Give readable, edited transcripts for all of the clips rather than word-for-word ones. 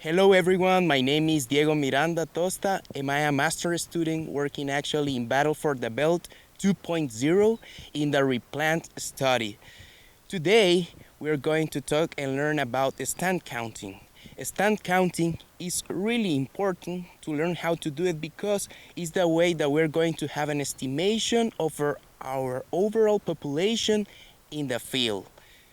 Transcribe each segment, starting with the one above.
Hello everyone, my name is Diego Miranda Tosta and I am a master's student working actually in Battle for the Belt 2.0 in the replant study. Today we're going to talk and learn about stand counting. Stand counting is really important to learn how to do it because it's the way that we're going to have an estimation of our overall population in the field.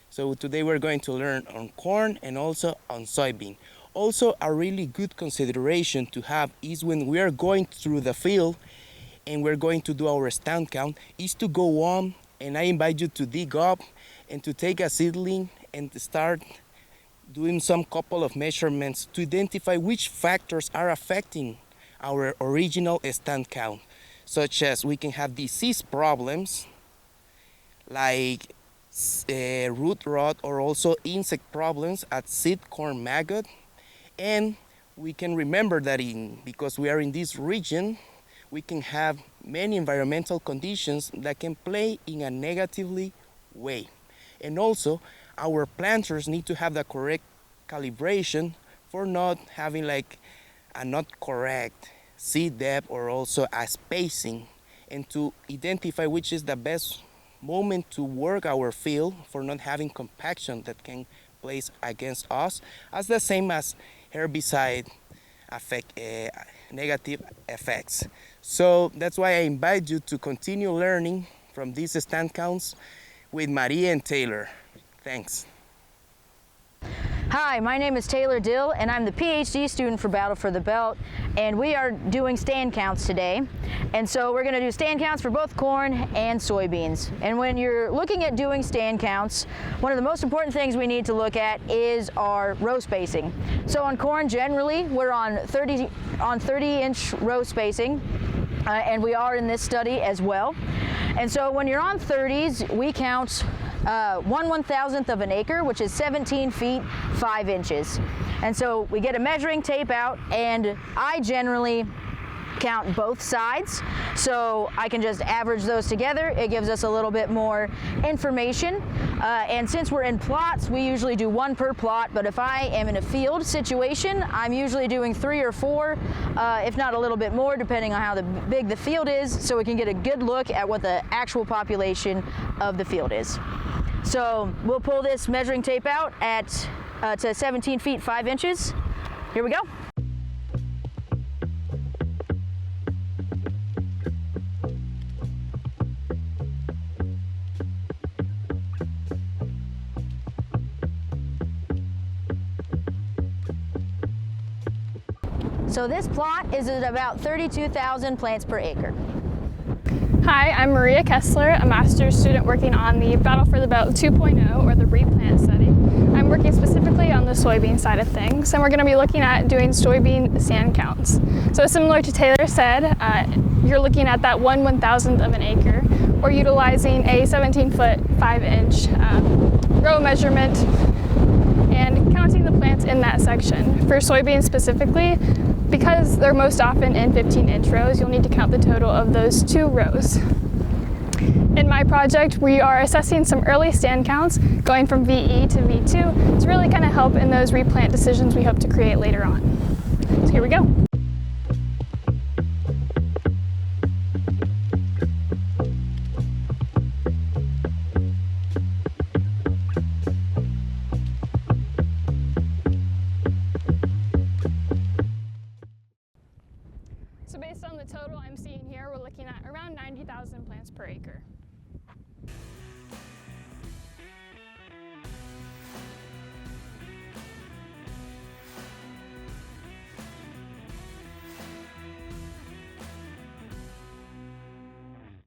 So today we're going to learn on corn and also on soybean. Also, a really good consideration to have is when we are going through the field and we're going to do our stand count is to go on, and I invite you to dig up and to take a seedling and to start doing some couple of measurements to identify which factors are affecting our original stand count, such as we can have disease problems like root rot or also insect problems at seed corn maggot. And we can remember that because we are in this region, we can have many environmental conditions that can play in a negatively way. And also, our planters need to have the correct calibration for not having like a not correct seed depth or also a spacing, and to identify which is the best moment to work our field for not having compaction that can place against us, as the same as herbicide negative effects. So that's why I invite you to continue learning from these stand counts with Maria and Taylor. Thanks. Hi, my name is Taylor Dill and I'm the PhD student for Battle for the Belt, and we are doing stand counts today. And so we're going to do stand counts for both corn and soybeans. And when you're looking at doing stand counts, one of the most important things we need to look at is our row spacing. So on corn generally we're on 30-inch row spacing, and we are in this study as well. And so when you're on 30s, we count 1/1000th of an acre, which is 17 feet 5 inches. And so we get a measuring tape out, and I generally count both sides, so I can just average those together. It gives us a little bit more information, and since we're in plots, we usually do one per plot, but if I am in a field situation, I'm usually doing 3 or 4, if not a little bit more, depending on how big the field is, so we can get a good look at what the actual population of the field is. So we'll pull this measuring tape out at to 17 feet 5 inches. Here we go. So this plot is at about 32,000 plants per acre. Hi, I'm Maria Kessler, a master's student working on the Battle for the Belt 2.0, or the replant study. I'm working specifically on the soybean side of things, and we're going to be looking at doing soybean stand counts. So similar to Taylor said, you're looking at that 1/1000th of an acre, or utilizing a 17-foot 5-inch row measurement and counting the plants in that section. For soybeans specifically, because they're most often in 15-inch rows, you'll need to count the total of those 2 rows. In my project, we are assessing some early stand counts going from VE to V2 to really kind of help in those replant decisions we hope to create later on. So here we go. So based on the total I'm seeing here, we're looking at around 90,000 plants per acre.